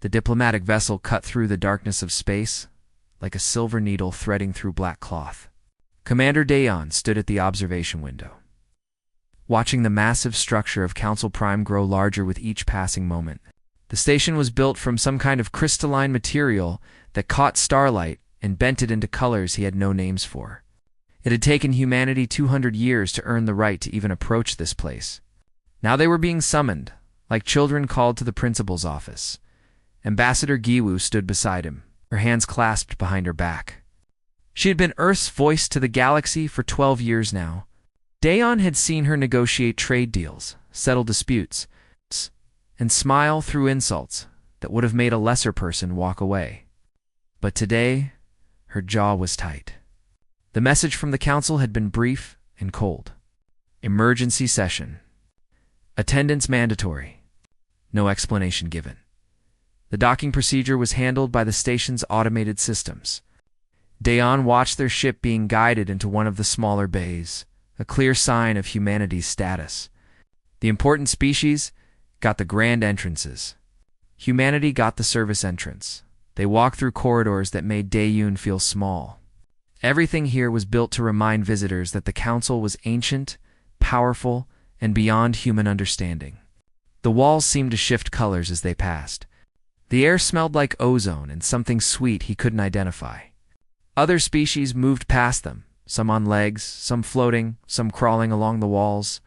The diplomatic vessel cut through the darkness of space like a silver needle threading through black cloth. Commander Dayon stood at the observation window, watching the massive structure of Council Prime grow larger with each passing moment. The station was built from some kind of crystalline material that caught starlight and bent it into colors he had no names for. It had taken humanity 200 years to earn the right to even approach this place. Now they were being summoned, like children called to the principal's office. Ambassador Giwu stood beside him, her hands clasped behind her back. She had been Earth's voice to the galaxy for 12 years now. Dayon had seen her negotiate trade deals, settle disputes, and smile through insults that would have made a lesser person walk away. But today, her jaw was tight. The message from the council had been brief and cold. Emergency session. Attendance mandatory. No explanation given. The docking procedure was handled by the station's automated systems. Dayon watched their ship being guided into one of the smaller bays, a clear sign of humanity's status. The important species got the grand entrances. Humanity got the service entrance. They walked through corridors that made Dayon feel small. Everything here was built to remind visitors that the council was ancient, powerful, and beyond human understanding. The walls seemed to shift colors as they passed. The air smelled like ozone and something sweet he couldn't identify. Other species moved past them, some on legs, some floating, some crawling along the walls.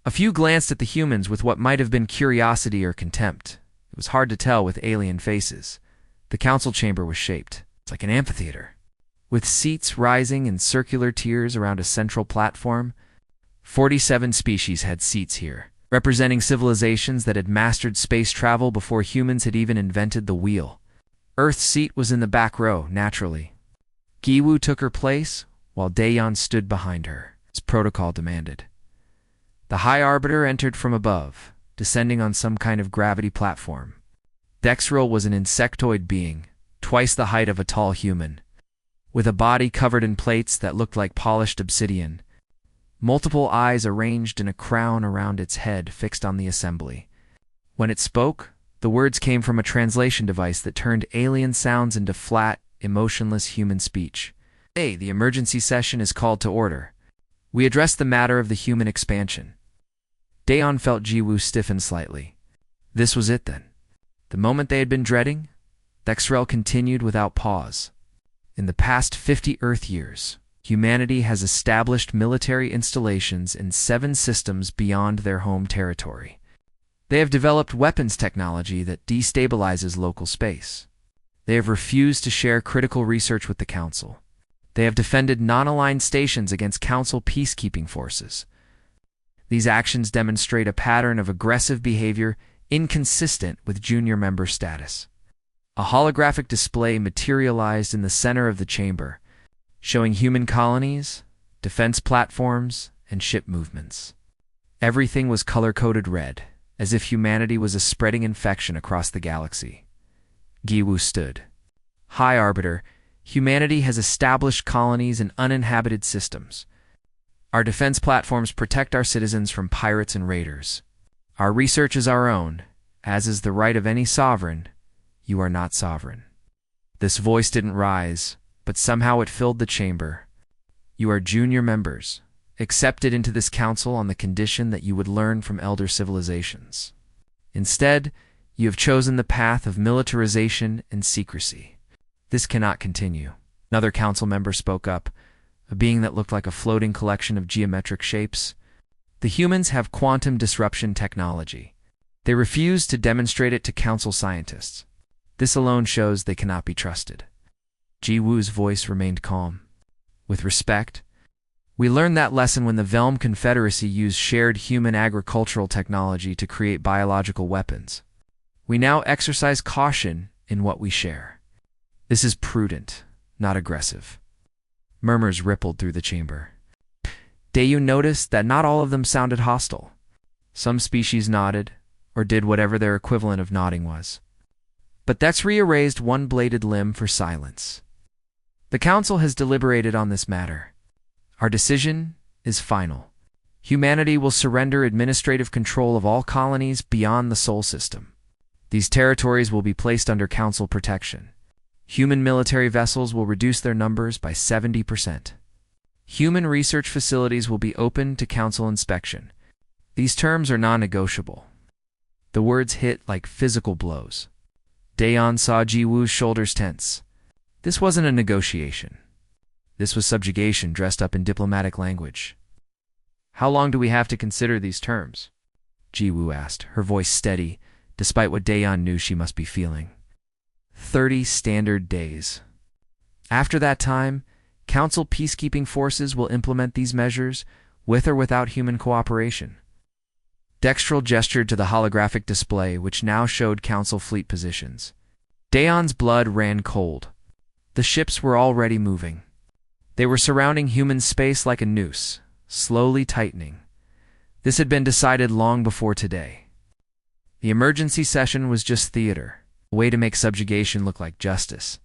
A few glanced at the humans with what might have been curiosity or contempt. It was hard to tell with alien faces. The council chamber was shaped. It's like an amphitheater, with seats rising in circular tiers around a central platform. 47 species had seats here, representing civilizations that had mastered space travel before humans had even invented the wheel. Earth's seat was in the back row, naturally. Giwu took her place, while Dayon stood behind her, as protocol demanded. The High Arbiter entered from above, descending on some kind of gravity platform. Dexril was an insectoid being, twice the height of a tall human, with a body covered in plates that looked like polished obsidian. Multiple eyes arranged in a crown around its head fixed on the assembly. When it spoke, the words came from a translation device that turned alien sounds into flat, emotionless human speech. "Hey, the emergency session is called to order. We address the matter of the human expansion." Dayon felt Giwu stiffen slightly. This was it then. The moment they had been dreading, Dexrel continued without pause. In the past 50 Earth years, humanity has established military installations in 7 systems beyond their home territory. They have developed weapons technology that destabilizes local space. They have refused to share critical research with the Council. They have defended non-aligned stations against Council peacekeeping forces. These actions demonstrate a pattern of aggressive behavior inconsistent with junior member status. A holographic display materialized in the center of the chamber, showing human colonies, defense platforms, and ship movements. Everything was color-coded red, as if humanity was a spreading infection across the galaxy. Giwu stood. "High Arbiter, humanity has established colonies in uninhabited systems. Our defense platforms protect our citizens from pirates and raiders. Our research is our own, as is the right of any sovereign. You are not sovereign." This voice didn't rise, but somehow it filled the chamber. "You are junior members, accepted into this council on the condition that you would learn from elder civilizations. Instead, you have chosen the path of militarization and secrecy. This cannot continue." Another council member spoke up, a being that looked like a floating collection of geometric shapes. "The humans have quantum disruption technology. They refuse to demonstrate it to council scientists. This alone shows they cannot be trusted." Giwu's voice remained calm. "With respect, we learned that lesson when the Velm Confederacy used shared human agricultural technology to create biological weapons. We now exercise caution in what we share. This is prudent, not aggressive." Murmurs rippled through the chamber. Dayon noticed that not all of them sounded hostile. Some species nodded, or did whatever their equivalent of nodding was. But Dex rearranged one bladed limb for silence. "The Council has deliberated on this matter. Our decision is final. Humanity will surrender administrative control of all colonies beyond the Sol system. These territories will be placed under Council protection. Human military vessels will reduce their numbers by 70%. Human research facilities will be open to Council inspection. These terms are non-negotiable. The words hit like physical blows. Daeon saw Ji-woo's shoulders tense. This wasn't a negotiation. This was subjugation dressed up in diplomatic language. How long do we have to consider these terms? Ji-woo asked, her voice steady, despite what Daeon knew she must be feeling. 30 standard days. After that time, Council peacekeeping forces will implement these measures, with or without human cooperation. Dextrel gestured to the holographic display, which now showed Council fleet positions. Daeon's blood ran cold. The ships were already moving. They were surrounding human space like a noose, slowly tightening. This had been decided long before today. The emergency session was just theater, a way to make subjugation look like justice.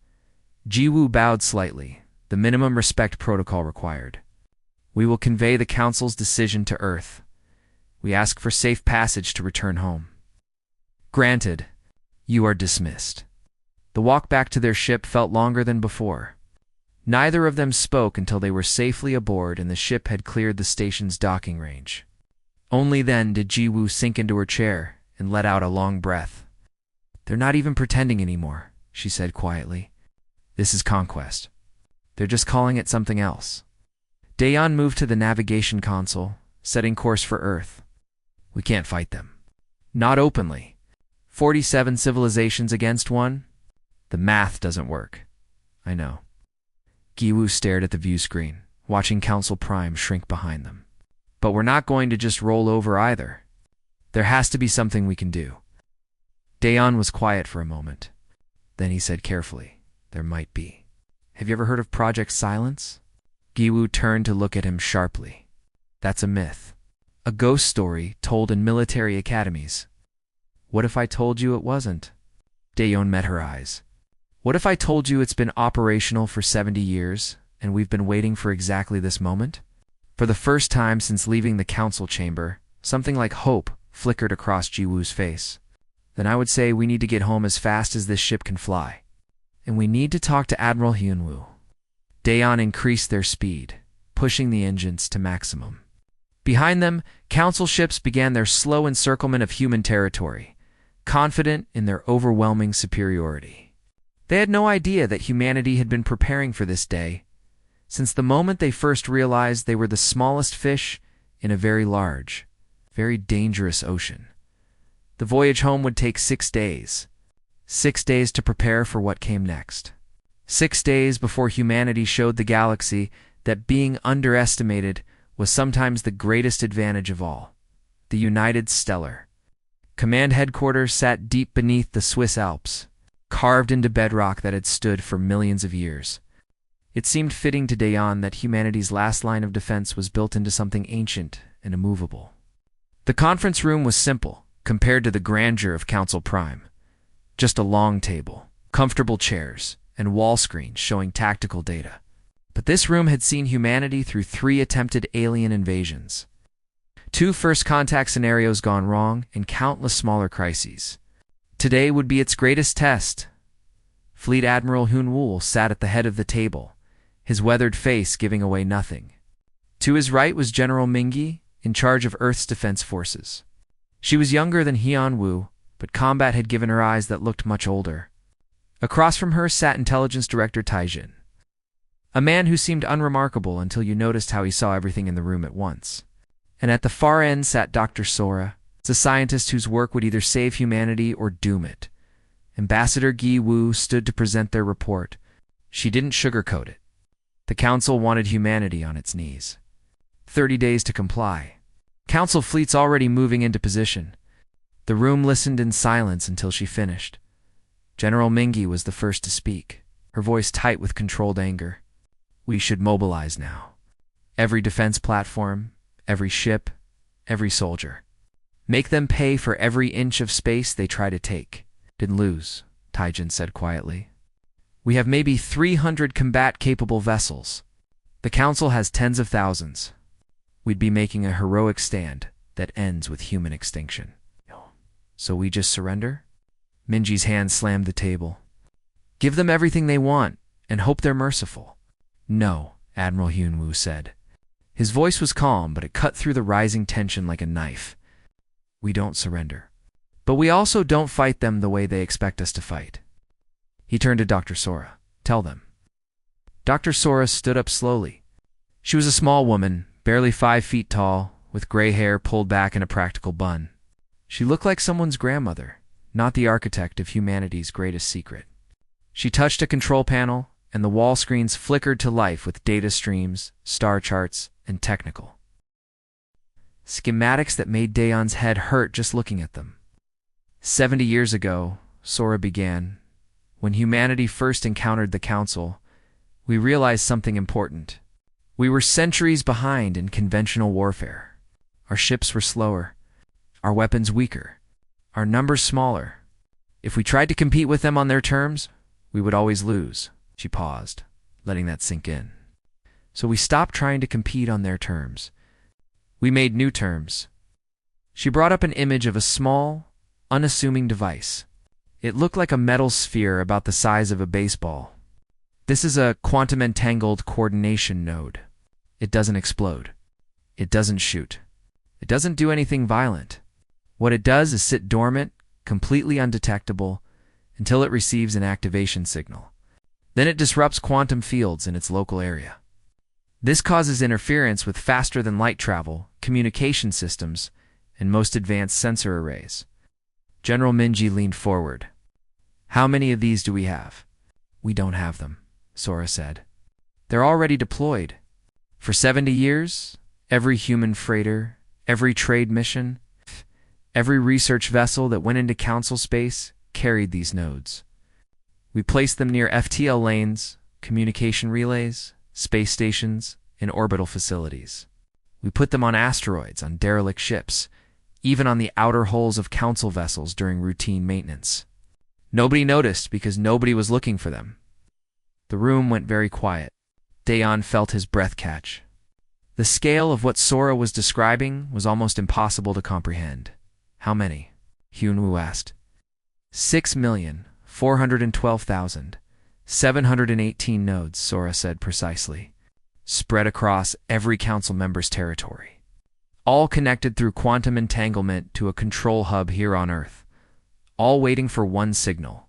Ji-woo bowed slightly, the minimum respect protocol required. We will convey the Council's decision to Earth. We ask for safe passage to return home. Granted, you are dismissed. The walk back to their ship felt longer than before. Neither of them spoke until they were safely aboard and the ship had cleared the station's docking range. Only then did Ji-woo sink into her chair and let out a long breath. They're not even pretending anymore, she said quietly. This is conquest. They're just calling it something else. Daeon moved to the navigation console, setting course for Earth. We can't fight them. Not openly. 47 civilizations against one? The math doesn't work. I know. Ji-woo stared at the view screen, watching Council Prime shrink behind them. But we're not going to just roll over either. There has to be something we can do. Daeon was quiet for a moment. Then he said carefully, there might be. Have you ever heard of Project Silence? Ji-woo turned to look at him sharply. That's a myth. A ghost story told in military academies. What if I told you it wasn't? Daeon met her eyes. What if I told you it's been operational for 70 years, and we've been waiting for exactly this moment? For the first time since leaving the Council chamber, something like hope flickered across Ji-woo's face. Then I would say we need to get home as fast as this ship can fly. And we need to talk to Admiral Hyun-woo. Daeon increased their speed, pushing the engines to maximum. Behind them, Council ships began their slow encirclement of human territory, confident in their overwhelming superiority. They had no idea that humanity had been preparing for this day, since the moment they first realized they were the smallest fish in a very large, very dangerous ocean. The voyage home would take 6 days. 6 days to prepare for what came next. 6 days before humanity showed the galaxy that being underestimated was sometimes the greatest advantage of all. The United Stellar. Command headquarters sat deep beneath the Swiss Alps, carved into bedrock that had stood for millions of years. It seemed fitting to Daeon that humanity's last line of defense was built into something ancient and immovable. The conference room was simple, compared to the grandeur of Council Prime. Just a long table, comfortable chairs, and wall screens showing tactical data. But this room had seen humanity through 3 attempted alien invasions. 2 first contact scenarios gone wrong, and countless smaller crises. Today would be its greatest test. Fleet Admiral Hyun-woo sat at the head of the table, his weathered face giving away nothing. To his right was General Mingi, in charge of Earth's defense forces. She was younger than Hyun-woo, but combat had given her eyes that looked much older. Across from her sat Intelligence Director Taijin, a man who seemed unremarkable until you noticed how he saw everything in the room at once. And at the far end sat Dr. Sora, a scientist whose work would either save humanity or doom it. Ambassador Ji-woo stood to present their report. She didn't sugarcoat it. The Council wanted humanity on its knees. 30 days to comply. Council fleets already moving into position. The room listened in silence until she finished. General Mingi was the first to speak, her voice tight with controlled anger. We should mobilize now. Every defense platform, every ship, every soldier. Make them pay for every inch of space they try to take. Didn't lose, Taijin said quietly. We have maybe 300 combat-capable vessels. The Council has tens of thousands. We'd be making a heroic stand that ends with human extinction. So we just surrender? Minji's hand slammed the table. Give them everything they want, and hope they're merciful. No, Admiral Hyunwoo said. His voice was calm, but it cut through the rising tension like a knife. We don't surrender. But we also don't fight them the way they expect us to fight. He turned to Dr. Sora. Tell them. Dr. Sora stood up slowly. She was a small woman, barely 5 feet tall, with gray hair pulled back in a practical bun. She looked like someone's grandmother, not the architect of humanity's greatest secret. She touched a control panel, and the wall screens flickered to life with data streams, star charts, and technical schematics that made Daeon's head hurt just looking at them. 70 years ago, Sora began, when humanity first encountered the Council, we realized something important. We were centuries behind in conventional warfare. Our ships were slower, our weapons weaker, our numbers smaller. If we tried to compete with them on their terms, we would always lose. She paused, letting that sink in. So we stopped trying to compete on their terms. We made new terms. She brought up an image of a small, unassuming device. It looked like a metal sphere about the size of a baseball. This is a quantum entangled coordination node. It doesn't explode. It doesn't shoot. It doesn't do anything violent. What it does is sit dormant, completely undetectable, until it receives an activation signal. Then it disrupts quantum fields in its local area. This causes interference with faster-than-light travel, communication systems, and most advanced sensor arrays. General Minji leaned forward. How many of these do we have? We don't have them, Sora said. They're already deployed. For 70 years, every human freighter, every trade mission, every research vessel that went into Council space carried these nodes. We placed them near FTL lanes, communication relays, space stations, and orbital facilities. We put them on asteroids, on derelict ships, even on the outer hulls of Council vessels during routine maintenance. Nobody noticed because nobody was looking for them. The room went very quiet. Daeon felt his breath catch. The scale of what Sora was describing was almost impossible to comprehend. How many? Hyunwoo asked. 6,412,718 nodes, Sora said precisely, spread across every Council member's territory. All connected through quantum entanglement to a control hub here on Earth, all waiting for one signal.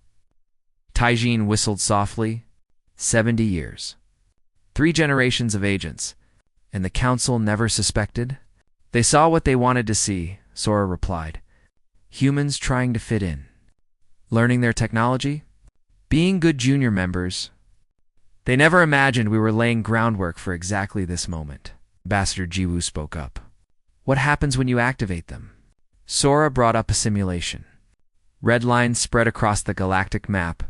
Taijin whistled softly. 70 years. 3 generations of agents, and the Council never suspected? They saw what they wanted to see, Sora replied. Humans trying to fit in. Learning their technology? Being good junior members. They never imagined we were laying groundwork for exactly this moment. Ambassador Jiwoo spoke up. What happens when you activate them? Sora brought up a simulation. Red lines spread across the galactic map,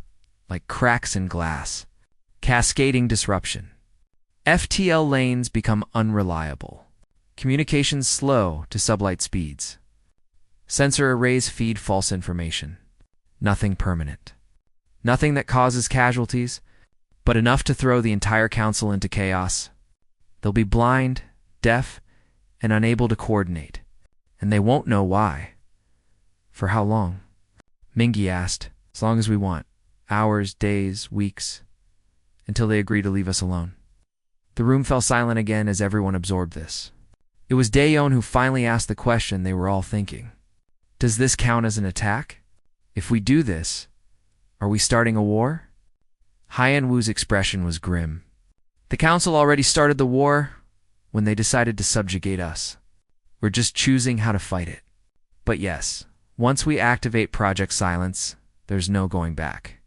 like cracks in glass. Cascading disruption. FTL lanes become unreliable. Communications slow to sublight speeds. Sensor arrays feed false information. Nothing permanent. Nothing that causes casualties, but enough to throw the entire Council into chaos. They'll be blind, deaf, and unable to coordinate, and they won't know why. For how long? Mingi asked. As long as we want. Hours, days, weeks, until they agree to leave us alone. The room fell silent again as everyone absorbed this. It was Daeon who finally asked the question they were all thinking. Does this count as an attack? If we do this, are we starting a war? Hyunwoo's expression was grim. The Council already started the war when they decided to subjugate us. We're just choosing how to fight it. But yes, once we activate Project Silence, there's no going back.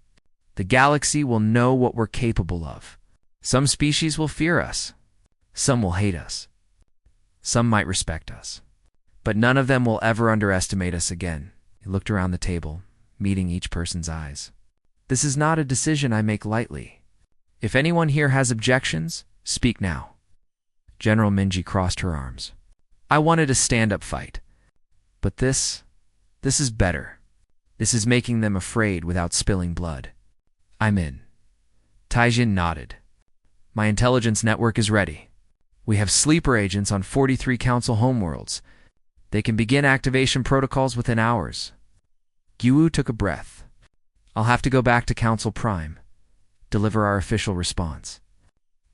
The galaxy will know what we're capable of. Some species will fear us. Some will hate us. Some might respect us. But none of them will ever underestimate us again. He looked around the table, meeting each person's eyes. This is not a decision I make lightly. If anyone here has objections, speak now. General Minji crossed her arms. I wanted a stand-up fight. But this is better. This is making them afraid without spilling blood. I'm in. Taijin nodded. My intelligence network is ready. We have sleeper agents on 43 Council homeworlds. They can begin activation protocols within hours. Gyuwu took a breath. I'll have to go back to Council Prime, deliver our official response.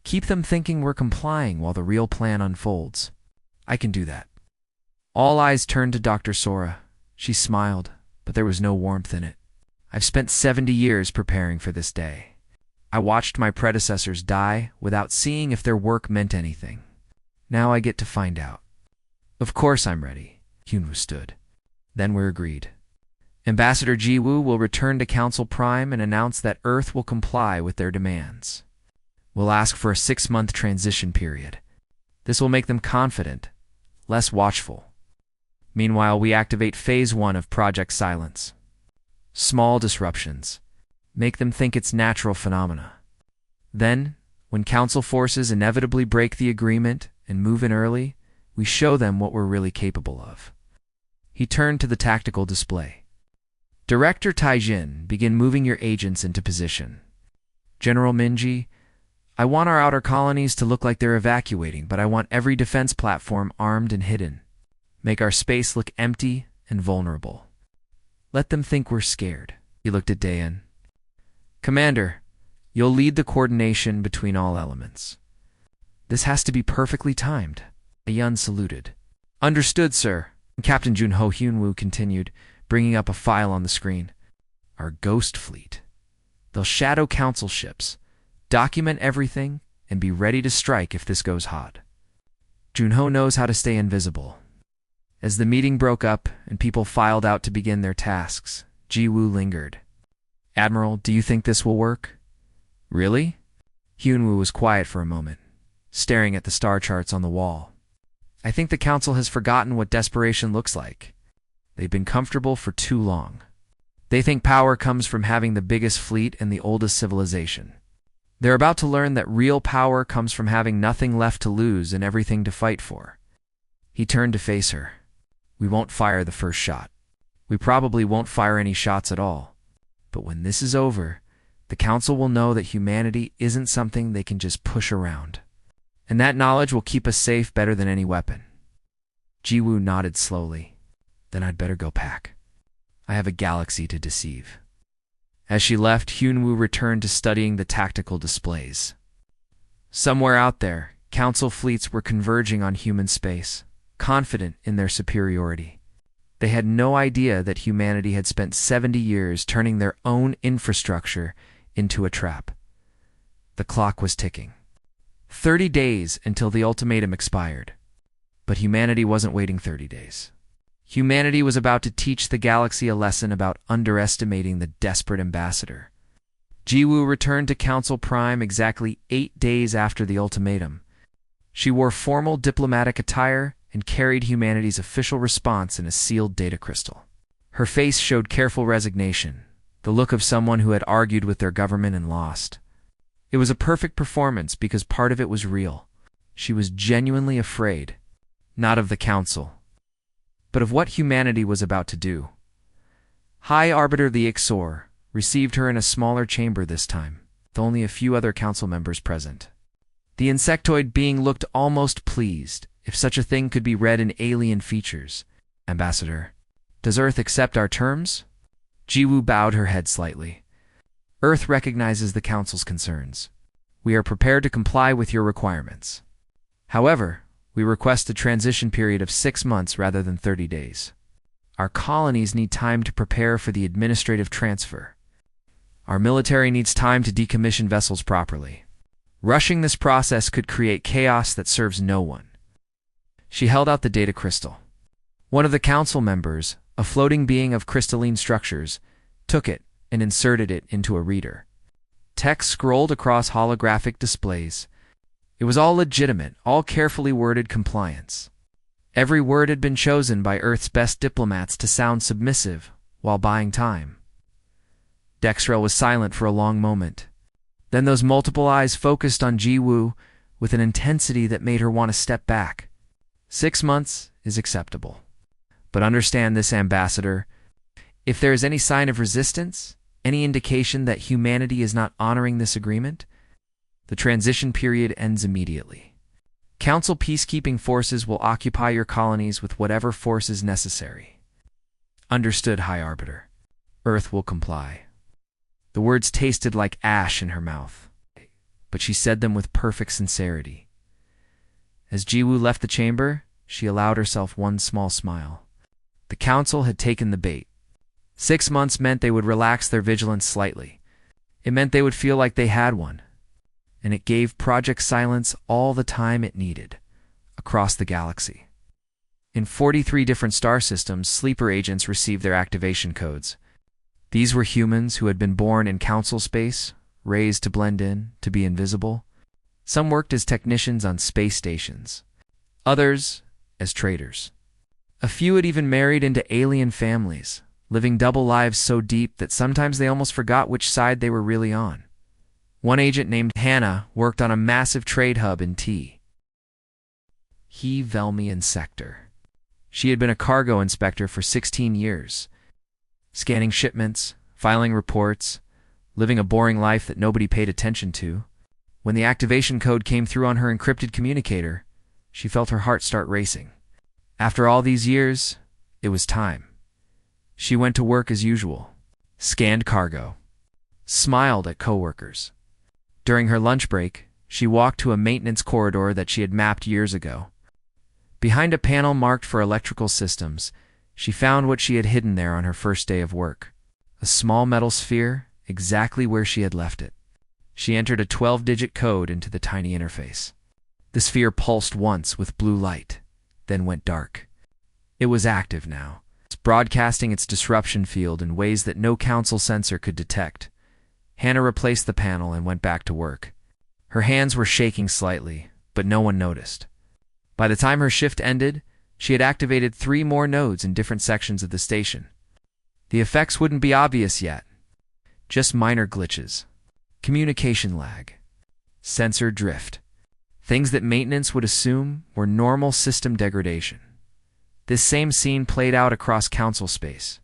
Keep them thinking we're complying while the real plan unfolds. I can do that. All eyes turned to Dr. Sora. She smiled, but there was no warmth in it. I've spent 70 years preparing for this day. I watched my predecessors die without seeing if their work meant anything. Now I get to find out. Of course I'm ready, Hyunwoo stood. Then we're agreed. Ambassador Jiwoo will return to Council Prime and announce that Earth will comply with their demands. We'll ask for a 6-month transition period. This will make them confident, less watchful. Meanwhile, we activate Phase 1 of Project Silence. Small disruptions. Make them think it's natural phenomena. Then, when Council forces inevitably break the agreement and move in early, we show them what we're really capable of. He turned to the tactical display. Director Taijin, begin moving your agents into position. General Minji, I want our outer colonies to look like they're evacuating, but I want every defense platform armed and hidden. Make our space look empty and vulnerable. Let them think we're scared. He looked at Dayan. Commander, you'll lead the coordination between all elements. This has to be perfectly timed. Ayun saluted. Understood, sir. Captain Junho Hyunwoo continued, bringing up a file on the screen. Our ghost fleet. They'll shadow council ships, document everything, and be ready to strike if this goes hot. Junho knows how to stay invisible. As the meeting broke up and people filed out to begin their tasks, Jiwoo lingered. Admiral, do you think this will work? Really? Hyunwoo was quiet for a moment, staring at the star charts on the wall. I think the Council has forgotten what desperation looks like. They've been comfortable for too long. They think power comes from having the biggest fleet and the oldest civilization. They're about to learn that real power comes from having nothing left to lose and everything to fight for. He turned to face her. We won't fire the first shot. We probably won't fire any shots at all. But when this is over, the Council will know that humanity isn't something they can just push around. And that knowledge will keep us safe better than any weapon. Jiwoo nodded slowly. Then I'd better go pack. I have a galaxy to deceive. As she left, Hyunwoo returned to studying the tactical displays. Somewhere out there, Council fleets were converging on human space, confident in their superiority. They had no idea that humanity had spent 70 years turning their own infrastructure into a trap. The clock was ticking. 30 days until the ultimatum expired. But humanity wasn't waiting 30 days. Humanity was about to teach the galaxy a lesson about underestimating the desperate ambassador. Jiwoo returned to Council Prime exactly 8 days after the ultimatum. She wore formal diplomatic attire and carried humanity's official response in a sealed data crystal. Her face showed careful resignation, the look of someone who had argued with their government and lost. It was a perfect performance because part of it was real. She was genuinely afraid, not of the Council, but of what humanity was about to do. High Arbiter the Ixor received her in a smaller chamber this time, with only a few other Council members present. The insectoid being looked almost pleased, if such a thing could be read in alien features. Ambassador, does Earth accept our terms? Jiwoo bowed her head slightly. Earth recognizes the Council's concerns. We are prepared to comply with your requirements. However, we request a transition period of 6 months rather than 30 days. Our colonies need time to prepare for the administrative transfer. Our military needs time to decommission vessels properly. Rushing this process could create chaos that serves no one. She held out the data crystal. One of the Council members, a floating being of crystalline structures, took it and inserted it into a reader. Text scrolled across holographic displays. It was all legitimate, all carefully worded compliance. Every word had been chosen by Earth's best diplomats to sound submissive while buying time. Dexrel was silent for a long moment. Then those multiple eyes focused on Jiwoo with an intensity that made her want to step back. 6 months is acceptable. But understand this, Ambassador. If there is any sign of resistance, any indication that humanity is not honoring this agreement, the transition period ends immediately. Council peacekeeping forces will occupy your colonies with whatever force is necessary. Understood, High Arbiter. Earth will comply. The words tasted like ash in her mouth, but she said them with perfect sincerity. As Jiwoo left the chamber, she allowed herself one small smile. The council had taken the bait. 6 months meant they would relax their vigilance slightly. It meant they would feel like they had one. And it gave Project Silence all the time it needed, across the galaxy. In 43 different star systems, sleeper agents received their activation codes. These were humans who had been born in council space, raised to blend in, to be invisible. Some worked as technicians on space stations. Others as traders. A few had even married into alien families, living double lives so deep that sometimes they almost forgot which side they were really on. One agent named Hannah worked on a massive trade hub in Velmian sector. She had been a cargo inspector for 16 years, scanning shipments, filing reports, living a boring life that nobody paid attention to. When the activation code came through on her encrypted communicator, she felt her heart start racing. After all these years, it was time. She went to work as usual, scanned cargo, smiled at coworkers. During her lunch break, she walked to a maintenance corridor that she had mapped years ago. Behind a panel marked for electrical systems, she found what she had hidden there on her first day of work. A small metal sphere, exactly where she had left it. She entered a 12-digit code into the tiny interface. The sphere pulsed once with blue light, then went dark. It was active now, broadcasting its disruption field in ways that no council sensor could detect. Hannah replaced the panel and went back to work. Her hands were shaking slightly, but no one noticed. By the time her shift ended, she had activated 3 more nodes in different sections of the station. The effects wouldn't be obvious yet. Just minor glitches, communication lag, sensor drift. Things that maintenance would assume were normal system degradation. This same scene played out across council space.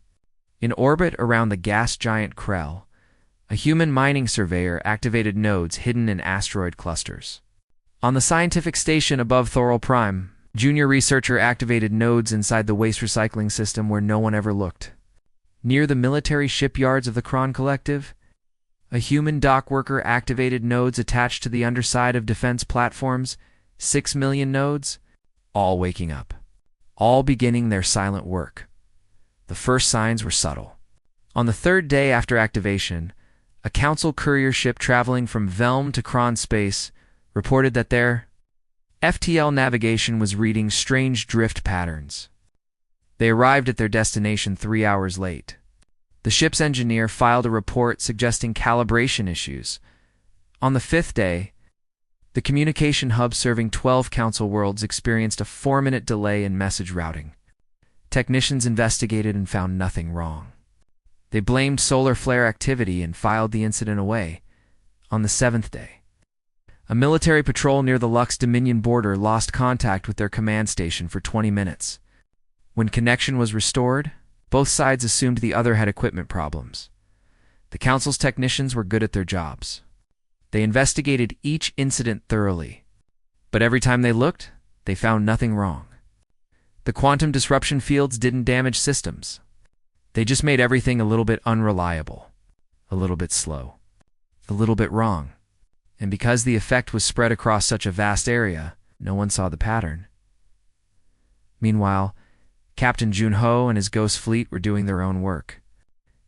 In orbit around the gas giant Krell, a human mining surveyor activated nodes hidden in asteroid clusters. On the scientific station above Thorol Prime, junior researcher activated nodes inside the waste recycling system where no one ever looked. Near the military shipyards of the Kron Collective, a human dock worker activated nodes attached to the underside of defense platforms, 6 million nodes, all waking up, all beginning their silent work. The first signs were subtle. On the 3rd day after activation, a council courier ship traveling from Velm to Kron space reported that their FTL navigation was reading strange drift patterns. They arrived at their destination 3 hours late. The ship's engineer filed a report suggesting calibration issues. On the 5th day, the communication hub serving 12 council worlds experienced a 4-minute delay in message routing. Technicians investigated and found nothing wrong. They blamed solar flare activity and filed the incident away. On the 7th day, a military patrol near the Lux Dominion border lost contact with their command station for 20 minutes. When connection was restored, both sides assumed the other had equipment problems. The council's technicians were good at their jobs. They investigated each incident thoroughly, but every time they looked, they found nothing wrong. The quantum disruption fields didn't damage systems. They just made everything a little bit unreliable, a little bit slow, a little bit wrong. And because the effect was spread across such a vast area, no one saw the pattern. Meanwhile, Captain Junho and his ghost fleet were doing their own work.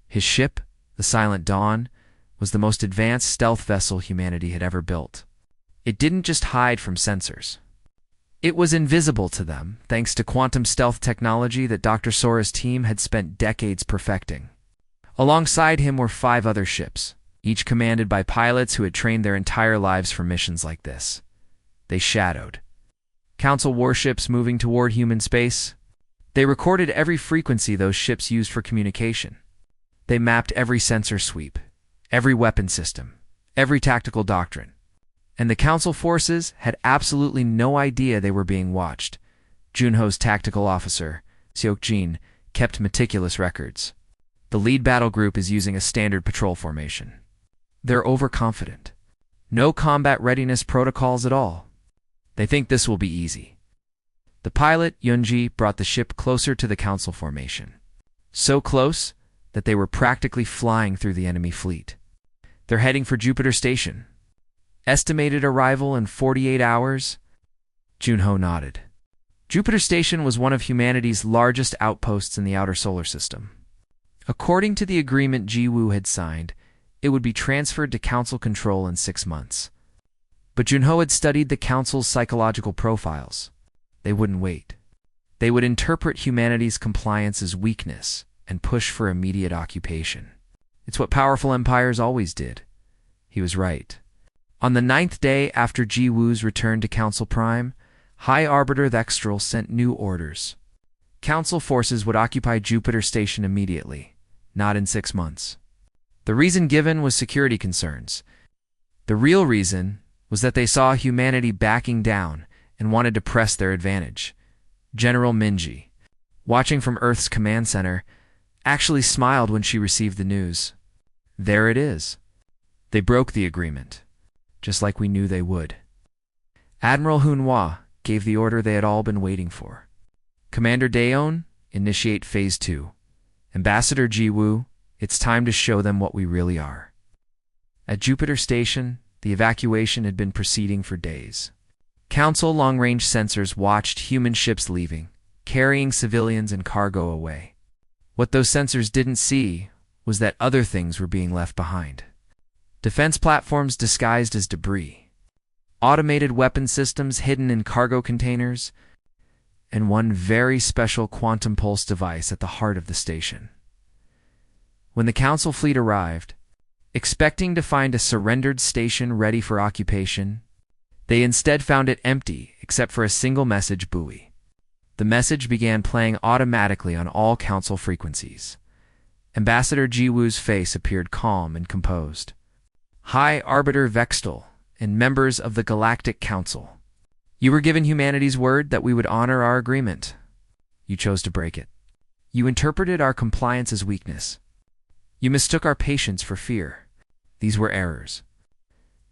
His ship, the Silent Dawn, was the most advanced stealth vessel humanity had ever built. It didn't just hide from sensors. It was invisible to them, thanks to quantum stealth technology that Dr. Sora's team had spent decades perfecting. Alongside him were 5 other ships, each commanded by pilots who had trained their entire lives for missions like this. They shadowed Council warships moving toward human space. They recorded every frequency those ships used for communication. They mapped every sensor sweep, every weapon system, every tactical doctrine. And the Council forces had absolutely no idea they were being watched. Junho's tactical officer, Seokjin, kept meticulous records. The lead battle group is using a standard patrol formation. They're overconfident. No combat readiness protocols at all. They think this will be easy. The pilot, Yunji, brought the ship closer to the Council formation. So close that they were practically flying through the enemy fleet. They're heading for Jupiter Station. Estimated arrival in 48 hours? Junho nodded. Jupiter Station was one of humanity's largest outposts in the outer solar system. According to the agreement Ji-Woo had signed, it would be transferred to Council control in 6 months. But Junho had studied the Council's psychological profiles. They wouldn't wait. They would interpret humanity's compliance as weakness and push for immediate occupation. It's what powerful empires always did. He was right. On the 9th day after Ji-Woo's return to Council Prime, High Arbiter Thextral sent new orders. Council forces would occupy Jupiter Station immediately, not in 6 months. The reason given was security concerns. The real reason was that they saw humanity backing down and wanted to press their advantage. General Minji, watching from Earth's command center, actually smiled when she received the news. There it is. They broke the agreement, just like we knew they would. Admiral Hunhua gave the order they had all been waiting for. Commander Daeon, initiate Phase 2. Ambassador Ji-Woo, it's time to show them what we really are. At Jupiter Station, the evacuation had been proceeding for days. Council long-range sensors watched human ships leaving, carrying civilians and cargo away. What those sensors didn't see was that other things were being left behind. Defense platforms disguised as debris, automated weapon systems hidden in cargo containers, and one very special quantum pulse device at the heart of the station. When the Council fleet arrived, expecting to find a surrendered station ready for occupation, they instead found it empty except for a single message buoy. The message began playing automatically on all Council frequencies. Ambassador Ji-Woo's face appeared calm and composed. High Arbiter Vextal and members of the Galactic Council, you were given humanity's word that we would honor our agreement. You chose to break it. You interpreted our compliance as weakness. You mistook our patience for fear. These were errors.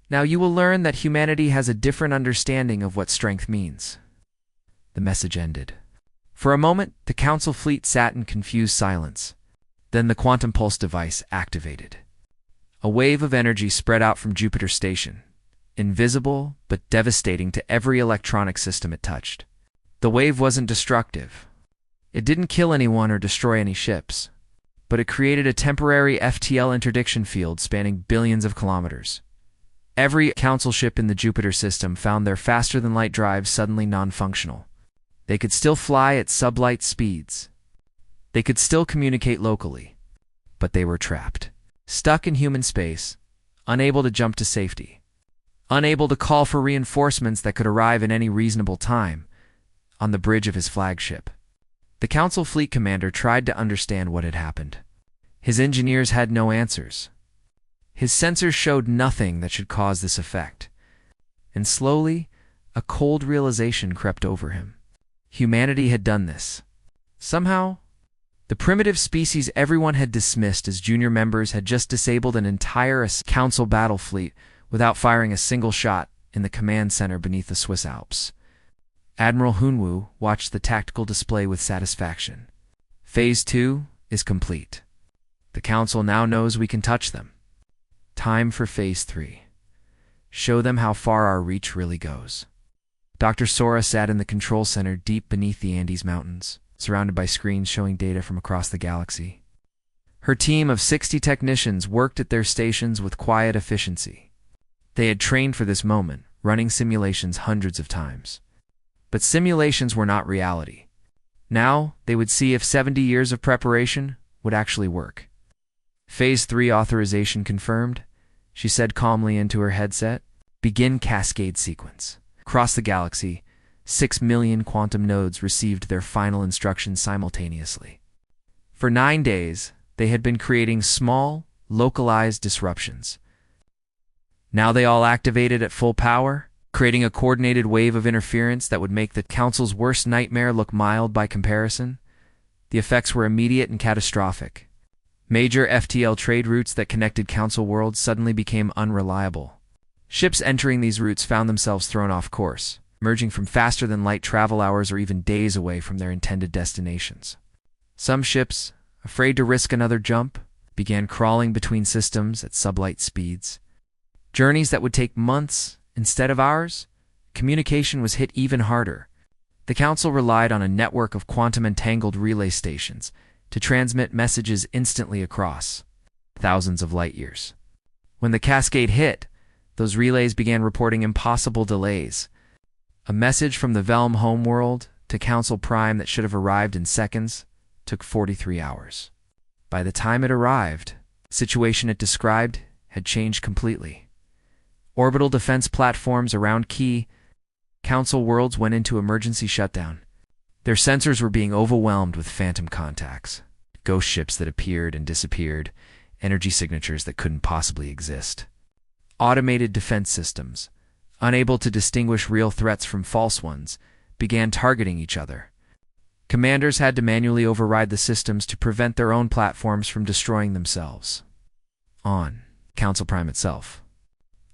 Now you will learn that humanity has a different understanding of what strength means. The message ended. For a moment, the Council fleet sat in confused silence. Then the quantum pulse device activated. A wave of energy spread out from Jupiter Station, invisible but devastating to every electronic system it touched. The wave wasn't destructive. It didn't kill anyone or destroy any ships, but it created a temporary FTL interdiction field spanning billions of kilometers. Every Council ship in the Jupiter system found their faster-than-light drives suddenly non-functional. They could still fly at sublight speeds. They could still communicate locally, but they were trapped. Stuck in human space, unable to jump to safety, unable to call for reinforcements that could arrive in any reasonable time, on the bridge of his flagship. The Council fleet commander tried to understand what had happened. His engineers had no answers. His sensors showed nothing that should cause this effect. And slowly, a cold realization crept over him. Humanity had done this. Somehow, the primitive species everyone had dismissed as junior members had just disabled an entire Council battle fleet without firing a single shot in the command center beneath the Swiss Alps. Admiral Hunwoo watched the tactical display with satisfaction. Phase 2 is complete. The Council now knows we can touch them. Time for Phase 3. Show them how far our reach really goes. Dr. Sora sat in the control center deep beneath the Andes Mountains, surrounded by screens showing data from across the galaxy. Her team of 60 technicians worked at their stations with quiet efficiency. They had trained for this moment, running simulations hundreds of times. But simulations were not reality. Now, they would see if 70 years of preparation would actually work. Phase 3 authorization confirmed, she said calmly into her headset. Begin cascade sequence. Across the galaxy, 6 million quantum nodes received their final instructions simultaneously. For 9 days, they had been creating small, localized disruptions. Now they all activated at full power, creating a coordinated wave of interference that would make the Council's worst nightmare look mild by comparison. The effects were immediate and catastrophic. Major FTL trade routes that connected Council worlds suddenly became unreliable. Ships entering these routes found themselves thrown off course, emerging from faster-than-light travel hours or even days away from their intended destinations. Some ships, afraid to risk another jump, began crawling between systems at sublight speeds. Journeys that would take months instead of hours. Communication was hit even harder. The Council relied on a network of quantum-entangled relay stations to transmit messages instantly across thousands of light years. When the cascade hit, those relays began reporting impossible delays. A message from the Velm homeworld to Council Prime that should have arrived in seconds took 43 hours. By the time it arrived, the situation it described had changed completely. Orbital defense platforms around key Council worlds went into emergency shutdown. Their sensors were being overwhelmed with phantom contacts, ghost ships that appeared and disappeared, energy signatures that couldn't possibly exist. Automated defense systems, unable to distinguish real threats from false ones, began targeting each other. Commanders had to manually override the systems to prevent their own platforms from destroying themselves. On Council Prime itself,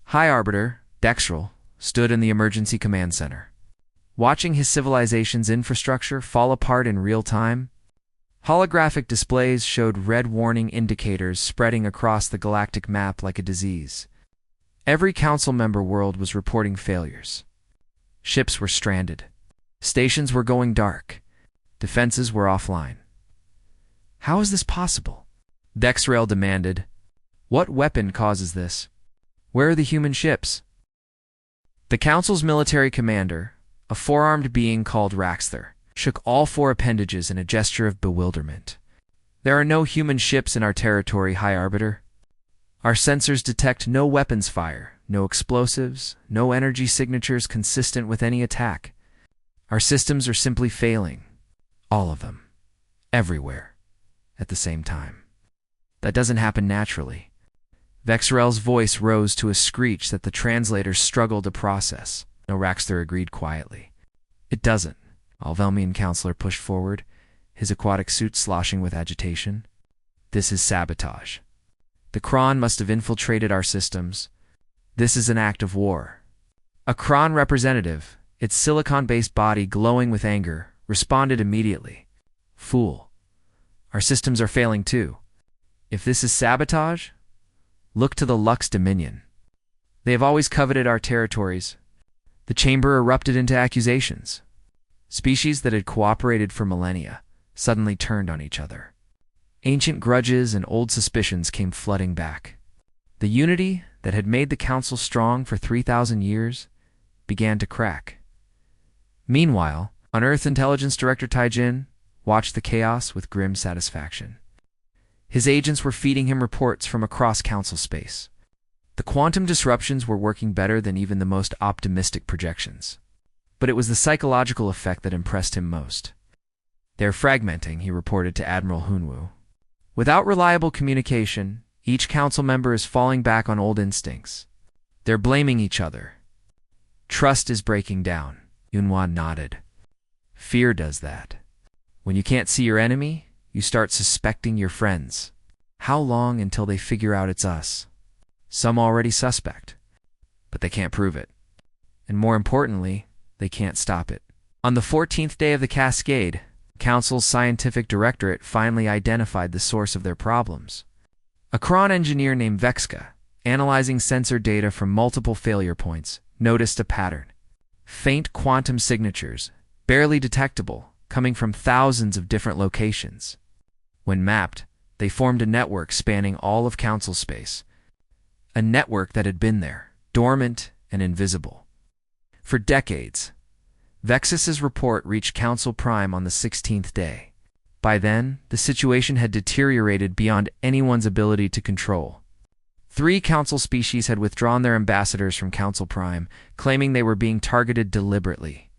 High Arbiter Dextrel stood in the emergency command center. Watching his civilization's infrastructure fall apart in real time, holographic displays showed red warning indicators spreading across the galactic map like a disease. Every Council member world was reporting failures. Ships were stranded. Stations were going dark. Defenses were offline. How is this possible? Dexrail demanded. What weapon causes this? Where are the human ships? The Council's military commander, a four-armed being called Raxthar, shook all four appendages in a gesture of bewilderment. There are no human ships in our territory, High Arbiter. Our sensors detect no weapons fire, no explosives, no energy signatures consistent with any attack. Our systems are simply failing. All of them. Everywhere. At the same time. That doesn't happen naturally. Vexrel's voice rose to a screech that the translators struggled to process. No, Raxthar agreed quietly. It doesn't. Alvelmian counselor pushed forward, his aquatic suit sloshing with agitation. This is sabotage. The Kron must have infiltrated our systems. This is an act of war. A Kron representative, its silicon-based body glowing with anger, responded immediately. Fool. Our systems are failing too. If this is sabotage, look to the Lux Dominion. They have always coveted our territories. The chamber erupted into accusations. Species that had cooperated for millennia suddenly turned on each other. Ancient grudges and old suspicions came flooding back. The unity that had made the Council strong for 3,000 years began to crack. Meanwhile, on Earth Intelligence Director Taijin watched the chaos with grim satisfaction. His agents were feeding him reports from across Council space. The quantum disruptions were working better than even the most optimistic projections. But it was the psychological effect that impressed him most. They're fragmenting, he reported to Admiral Hunwu. Without reliable communication, each Council member is falling back on old instincts. They're blaming each other. Trust is breaking down. Yunhua nodded. Fear does that. When you can't see your enemy, you start suspecting your friends. How long until they figure out it's us? Some already suspect, but they can't prove it. And more importantly, they can't stop it. On the 14th day of the cascade, Council's scientific directorate finally identified the source of their problems. A Kron engineer named Vexka, analyzing sensor data from multiple failure points, noticed a pattern. Faint quantum signatures, barely detectable, coming from thousands of different locations. When mapped, they formed a network spanning all of Council space. A network that had been there, dormant and invisible. For decades. Vexus's report reached Council Prime on the 16th day. By then, the situation had deteriorated beyond anyone's ability to control. 3 Council species had withdrawn their ambassadors from Council Prime, claiming they were being targeted deliberately.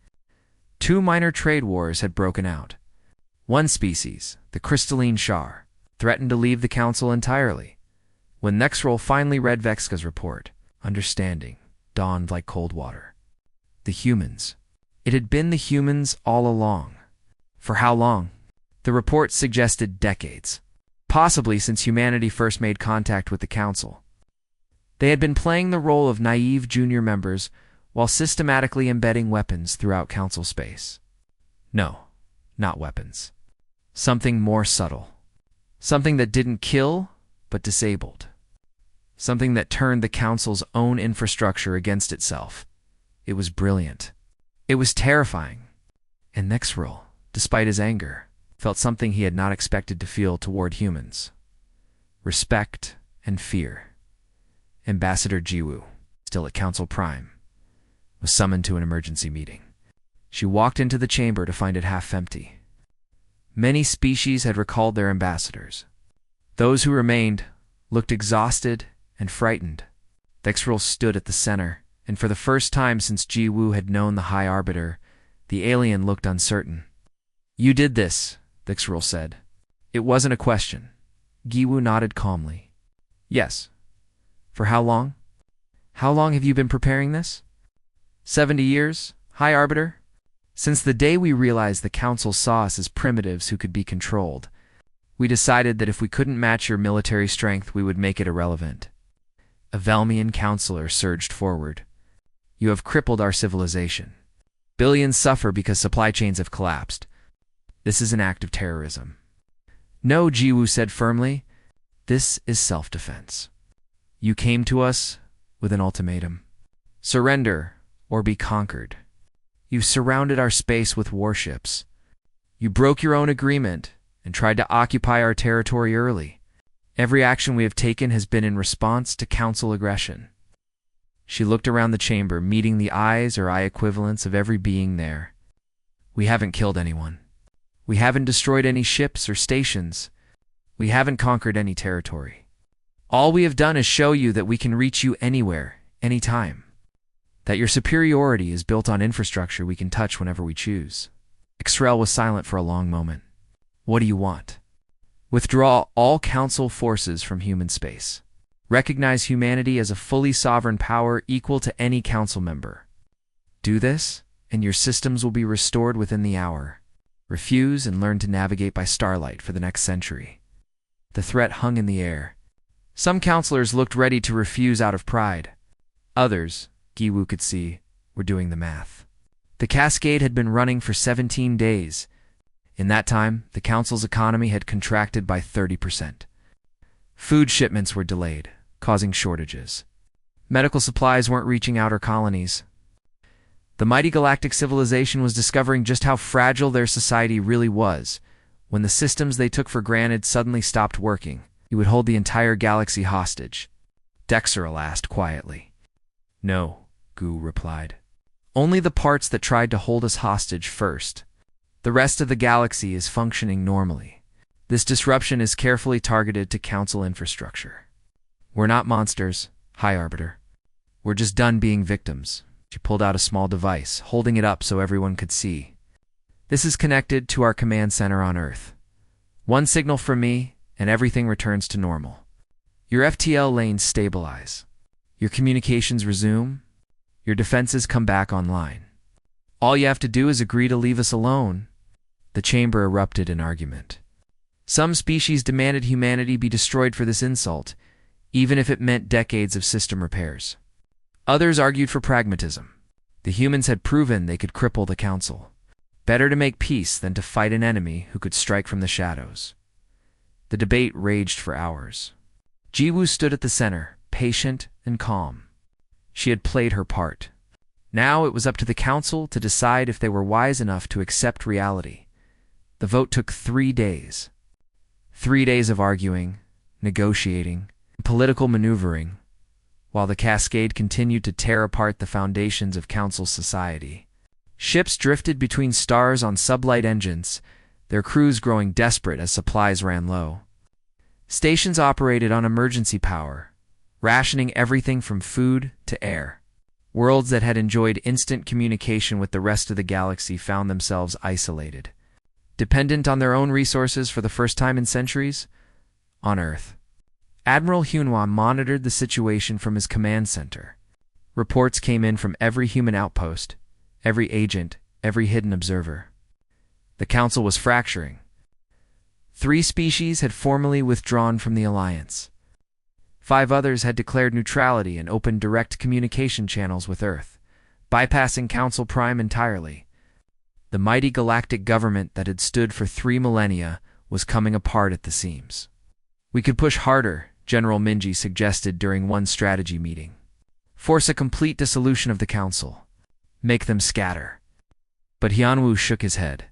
2 minor trade wars had broken out. One species, the crystalline Shar, threatened to leave the Council entirely. When Nexrol finally read Vexka's report, understanding dawned like cold water. The humans. It had been the humans all along. For how long? The report suggested decades, possibly since humanity first made contact with the Council. They had been playing the role of naive junior members while systematically embedding weapons throughout Council space. No, not weapons. Something more subtle. Something that didn't kill, but disabled. Something that turned the Council's own infrastructure against itself. It was brilliant. It was terrifying. And Nexril, despite his anger, felt something he had not expected to feel toward humans. Respect and fear. Ambassador Jiwoo, still at Council Prime, was summoned to an emergency meeting. She walked into the chamber to find it half empty. Many species had recalled their ambassadors. Those who remained looked exhausted and frightened. Nexril stood at the center, and for the first time since Jiwoo had known the High Arbiter, the alien looked uncertain. "You did this," Nexril said. It wasn't a question. Jiwoo nodded calmly. "Yes." "For how long?" "How long have you been preparing this?" 70 years, High Arbiter. Since the day we realized the Council saw us as primitives who could be controlled, we decided that if we couldn't match your military strength, we would make it irrelevant." A Velmian counselor surged forward. "You have crippled our civilization. Billions suffer because supply chains have collapsed. This is an act of terrorism." "No," Jiwoo said firmly. "This is self-defense. You came to us with an ultimatum. Surrender or be conquered. You surrounded our space with warships. You broke your own agreement and tried to occupy our territory early. Every action we have taken has been in response to Council aggression." She looked around the chamber, meeting the eyes or eye equivalents of every being there. "We haven't killed anyone. We haven't destroyed any ships or stations. We haven't conquered any territory. All we have done is show you that we can reach you anywhere, anytime. That your superiority is built on infrastructure we can touch whenever we choose." Nexril was silent for a long moment. "What do you want?" "Withdraw all Council forces from human space. Recognize humanity as a fully sovereign power equal to any Council member. Do this, and your systems will be restored within the hour. Refuse and learn to navigate by starlight for the next century." The threat hung in the air. Some counselors looked ready to refuse out of pride. Others, Jiwoo could see, were doing the math. The cascade had been running for 17 days. In that time, the Council's economy had contracted by 30%. Food shipments were delayed, causing shortages. Medical supplies weren't reaching outer colonies. The mighty galactic civilization was discovering just how fragile their society really was. When the systems they took for granted suddenly stopped working, it would hold the entire galaxy hostage. Nexril asked quietly. "No," Gu replied. "Only the parts that tried to hold us hostage first. The rest of the galaxy is functioning normally. This disruption is carefully targeted to Council infrastructure. We're not monsters, High Arbiter. We're just done being victims." She pulled out a small device, holding it up so everyone could see. "This is connected to our command center on Earth. One signal from me, and everything returns to normal. Your FTL lanes stabilize. Your communications resume. Your defenses come back online. All you have to do is agree to leave us alone." The chamber erupted in argument. Some species demanded humanity be destroyed for this insult, even if it meant decades of system repairs. Others argued for pragmatism. The humans had proven they could cripple the Council. Better to make peace than to fight an enemy who could strike from the shadows. The debate raged for hours. Jiwoo stood at the center, patient and calm. She had played her part. Now it was up to the Council to decide if they were wise enough to accept reality. The vote took 3 days. 3 days of arguing, negotiating, and political maneuvering, while the cascade continued to tear apart the foundations of Council society. Ships drifted between stars on sublight engines, their crews growing desperate as supplies ran low. Stations operated on emergency power, rationing everything from food to air. Worlds that had enjoyed instant communication with the rest of the galaxy found themselves isolated, dependent on their own resources for the first time in centuries. On Earth, Admiral Hunhua monitored the situation from his command center. Reports came in from every human outpost, every agent, every hidden observer. The Council was fracturing. 3 species had formally withdrawn from the Alliance. 5 others had declared neutrality and opened direct communication channels with Earth, bypassing Council Prime entirely. The mighty galactic government that had stood for 3 millennia was coming apart at the seams. "We could push harder," General Minji suggested during one strategy meeting. Force a complete dissolution of the council. Make them scatter. But Hyunwoo shook his head.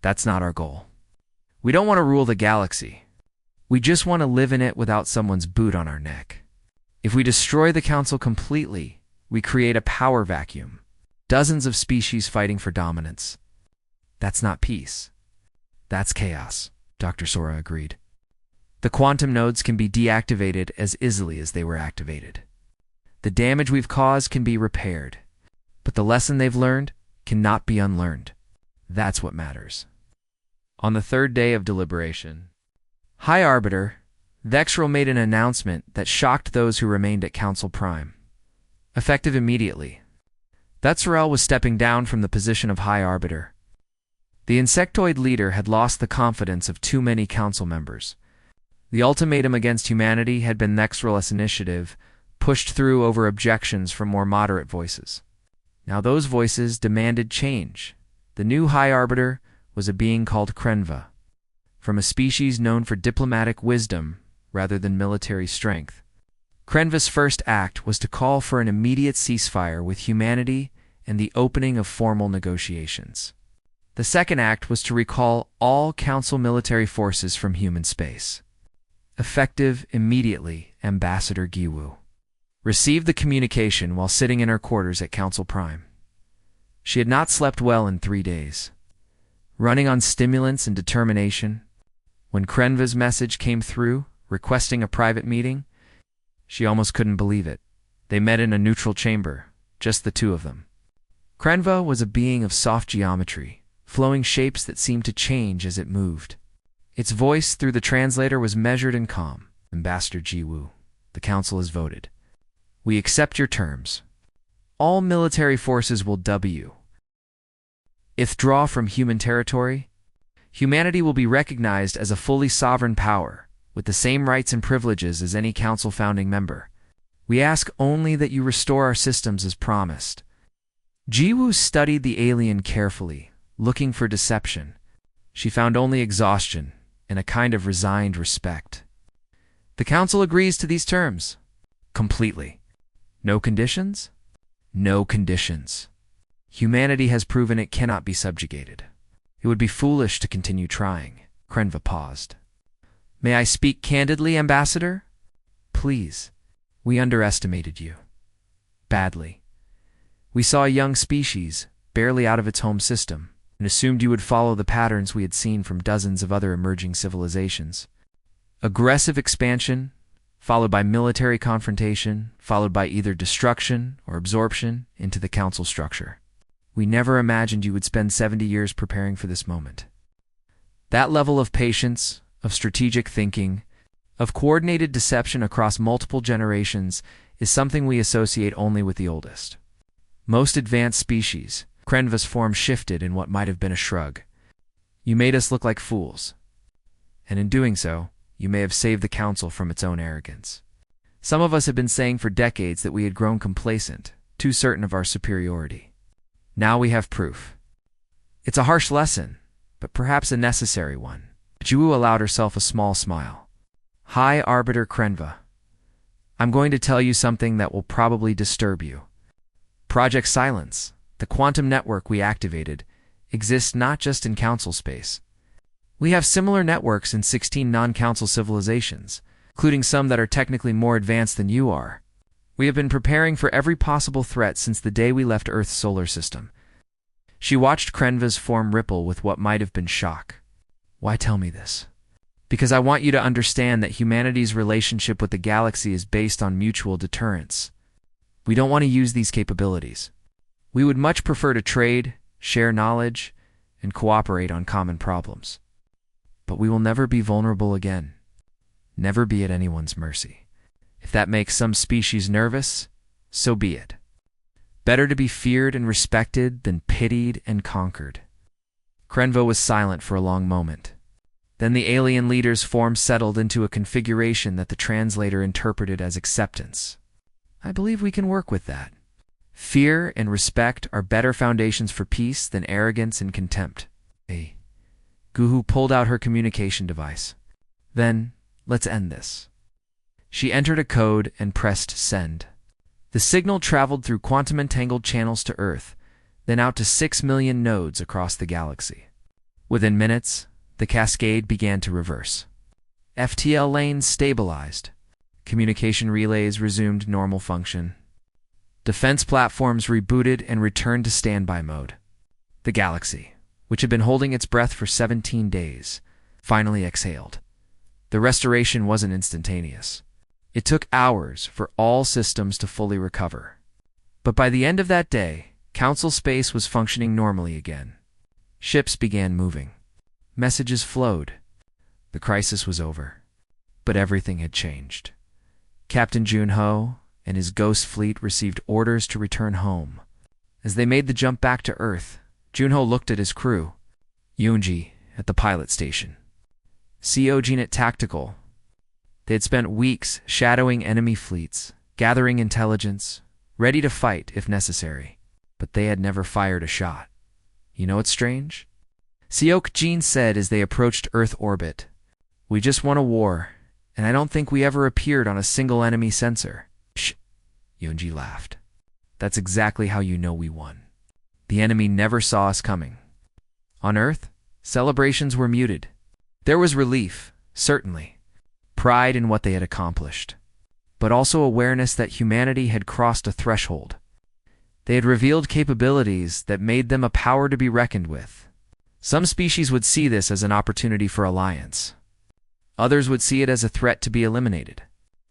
That's not our goal. We don't want to rule the galaxy. We just want to live in it without someone's boot on our neck. If we destroy the council completely, we create a power vacuum. Dozens of species fighting for dominance. That's not peace. That's chaos, Dr. Sora agreed. The quantum nodes can be deactivated as easily as they were activated. The damage we've caused can be repaired, but the lesson they've learned cannot be unlearned. That's what matters. On the third day of deliberation, High Arbiter, Vexrel made an announcement that shocked those who remained at Council Prime. Effective immediately, Vexrel was stepping down from the position of High Arbiter. The insectoid leader had lost the confidence of too many council members. The ultimatum against humanity had been Vexrel's initiative, pushed through over objections from more moderate voices. Now those voices demanded change. The new High Arbiter was a being called Krenva, from a species known for diplomatic wisdom rather than military strength. Krenva's first act was to call for an immediate ceasefire with humanity and the opening of formal negotiations. The second act was to recall all Council military forces from human space. Effective immediately, Ambassador Giwu received the communication while sitting in her quarters at Council Prime. She had not slept well in 3 days. Running on stimulants and determination, when Krenva's message came through, requesting a private meeting, she almost couldn't believe it. They met in a neutral chamber, just the two of them. Krenva was a being of soft geometry, flowing shapes that seemed to change as it moved. Its voice through the translator was measured and calm. Ambassador Jiwoo, the council has voted. We accept your terms. All military forces will W. Withdraw from human territory. Humanity will be recognized as a fully sovereign power, with the same rights and privileges as any council founding member. We ask only that you restore our systems as promised. Jiwoo studied the alien carefully, looking for deception. She found only exhaustion and a kind of resigned respect. The council agrees to these terms. Completely. No conditions? No conditions. Humanity has proven it cannot be subjugated. It would be foolish to continue trying. Krenva paused. May I speak candidly, Ambassador? Please. We underestimated you. Badly. We saw a young species, barely out of its home system, and assumed you would follow the patterns we had seen from dozens of other emerging civilizations. Aggressive expansion, followed by military confrontation, followed by either destruction or absorption into the council structure. We never imagined you would spend 70 years preparing for this moment. That level of patience, of strategic thinking, of coordinated deception across multiple generations is something we associate only with the oldest. Most advanced species, Krenva's form shifted in what might have been a shrug. You made us look like fools. And in doing so, you may have saved the council from its own arrogance. Some of us have been saying for decades that we had grown complacent, too certain of our superiority. Now we have proof. It's a harsh lesson, but perhaps a necessary one. Jiwoo allowed herself a small smile. High Arbiter Krenva, I'm going to tell you something that will probably disturb you. Project Silence, the quantum network we activated, exists not just in council space. We have similar networks in 16 non-council civilizations, including some that are technically more advanced than you are. We have been preparing for every possible threat since the day we left Earth's solar system. She watched Krenva's form ripple with what might have been shock. Why tell me this? Because I want you to understand that humanity's relationship with the galaxy is based on mutual deterrence. We don't want to use these capabilities. We would much prefer to trade, share knowledge, and cooperate on common problems. But we will never be vulnerable again. Never be at anyone's mercy. If that makes some species nervous, so be it. Better to be feared and respected than pitied and conquered. Krenva was silent for a long moment. Then the alien leader's form settled into a configuration that the translator interpreted as acceptance. I believe we can work with that. Fear and respect are better foundations for peace than arrogance and contempt. Guhu pulled out her communication device. Then, let's end this. She entered a code and pressed send. The signal traveled through quantum-entangled channels to Earth, then out to 6 million nodes across the galaxy. Within minutes, the cascade began to reverse. FTL lanes stabilized. Communication relays resumed normal function. Defense platforms rebooted and returned to standby mode. The galaxy, which had been holding its breath for 17 days, finally exhaled. The restoration wasn't instantaneous. It took hours for all systems to fully recover. But by the end of that day, Council space was functioning normally again. Ships began moving. Messages flowed. The crisis was over. But everything had changed. Captain Junho and his ghost fleet received orders to return home. As they made the jump back to Earth, Junho looked at his crew. Yoonji at the pilot station. Seojin at tactical. They had spent weeks shadowing enemy fleets, gathering intelligence, ready to fight if necessary. But they had never fired a shot. You know what's strange? Seok-jin said as they approached Earth orbit, "We just won a war, and I don't think we ever appeared on a single enemy sensor." Psh, Yoonji laughed. "That's exactly how you know we won. The enemy never saw us coming." On Earth, celebrations were muted. There was relief, certainly, pride in what they had accomplished, but also awareness that humanity had crossed a threshold. They had revealed capabilities that made them a power to be reckoned with. Some species would see this as an opportunity for alliance. Others would see it as a threat to be eliminated.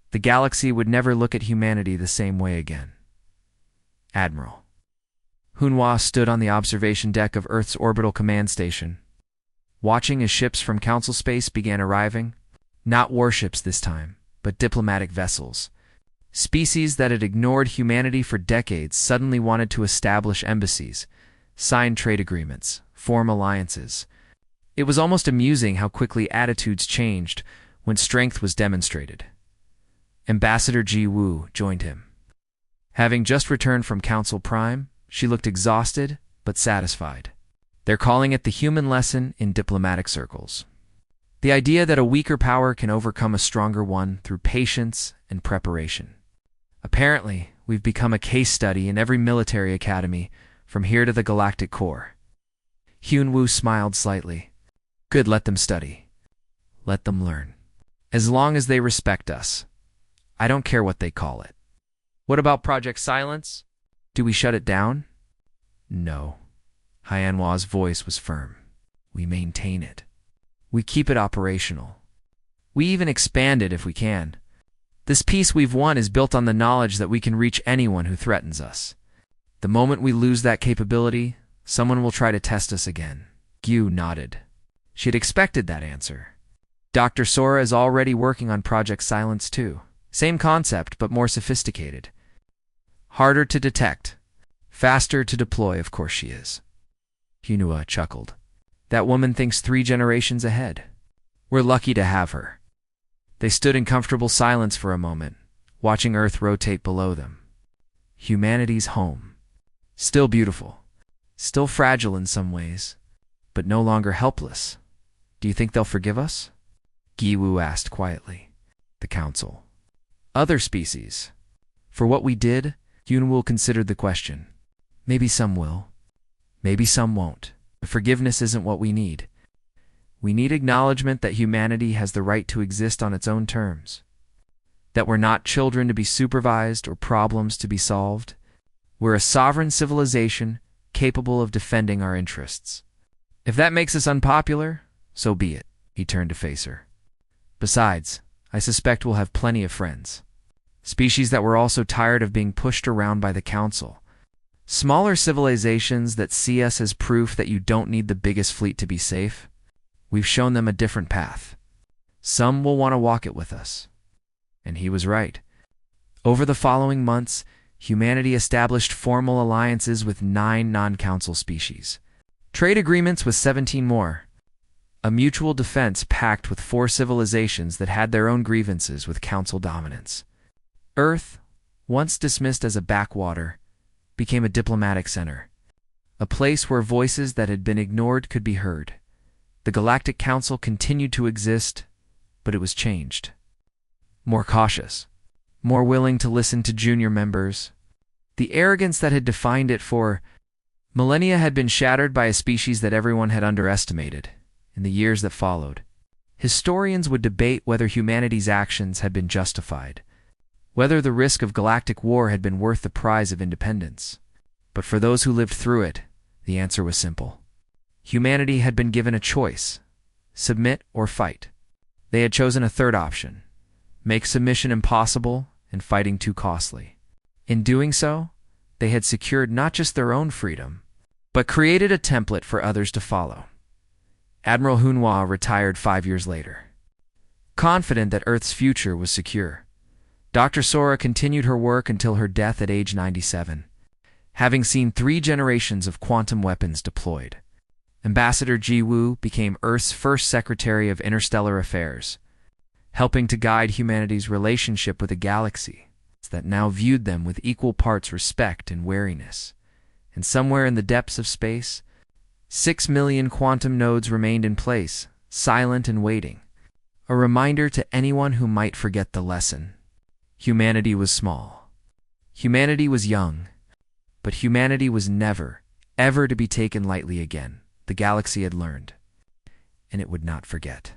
The galaxy would never look at humanity the same way again. Admiral Hunhua stood on the observation deck of Earth's orbital command station, watching as ships from Council space began arriving. Not warships this time, but diplomatic vessels. Species that had ignored humanity for decades suddenly wanted to establish embassies, sign trade agreements, form alliances. It was almost amusing how quickly attitudes changed when strength was demonstrated. Ambassador Ji Woo joined him. Having just returned from Council Prime, she looked exhausted but satisfied. They're calling it the human lesson in diplomatic circles. The idea that a weaker power can overcome a stronger one through patience and preparation. Apparently, we've become a case study in every military academy, from here to the Galactic Core. Hyun-woo smiled slightly. Good, let them study. Let them learn. As long as they respect us. I don't care what they call it. What about Project Silence? Do we shut it down? No. Hyanwa's voice was firm. We maintain it. We keep it operational. We even expand it if we can. This peace we've won is built on the knowledge that we can reach anyone who threatens us. The moment we lose that capability, someone will try to test us again. Gyu nodded. She had expected that answer. Dr. Sora is already working on Project Silence too. Same concept, but more sophisticated. Harder to detect. Faster to deploy, of course she is. Hunhua chuckled. That woman thinks 3 generations ahead. We're lucky to have her. They stood in comfortable silence for a moment, watching Earth rotate below them. Humanity's home. Still beautiful. Still fragile in some ways, but no longer helpless. Do you think they'll forgive us? Giwu asked quietly. The Council. Other species. For what we did, Yunwoo considered the question. Maybe some will. Maybe some won't. But forgiveness isn't what we need. We need acknowledgement that humanity has the right to exist on its own terms. That we're not children to be supervised or problems to be solved. We're a sovereign civilization capable of defending our interests. If that makes us unpopular, so be it. He turned to face her. Besides, I suspect we'll have plenty of friends. Species that were also tired of being pushed around by the Council. Smaller civilizations that see us as proof that you don't need the biggest fleet to be safe. We've shown them a different path. Some will want to walk it with us. And he was right. Over the following months, humanity established formal alliances with 9 non-Council species. Trade agreements with 17 more. A mutual defense pact with 4 civilizations that had their own grievances with Council dominance. Earth, once dismissed as a backwater, became a diplomatic center. A place where voices that had been ignored could be heard. The Galactic Council continued to exist, but it was changed. more cautious, more willing to listen to junior members. The arrogance that had defined it for millennia had been shattered by a species that everyone had underestimated. In the years that followed, historians would debate whether humanity's actions had been justified, whether the risk of galactic war had been worth the prize of independence. But for those who lived through it, the answer was simple. Humanity had been given a choice: submit or fight. They had chosen a third option: make submission impossible and fighting too costly. In doing so, they had secured not just their own freedom, but created a template for others to follow. Admiral Hunhua retired 5 years later. Confident that Earth's future was secure, Dr. Sora continued her work until her death at age 97, having seen 3 generations of quantum weapons deployed. Ambassador Ji Woo became Earth's first Secretary of Interstellar Affairs, helping to guide humanity's relationship with a galaxy that now viewed them with equal parts respect and wariness. And somewhere in the depths of space, 6 million quantum nodes remained in place, silent and waiting. A reminder to anyone who might forget the lesson. Humanity was small. Humanity was young. But humanity was never, ever to be taken lightly again. The galaxy had learned, and it would not forget.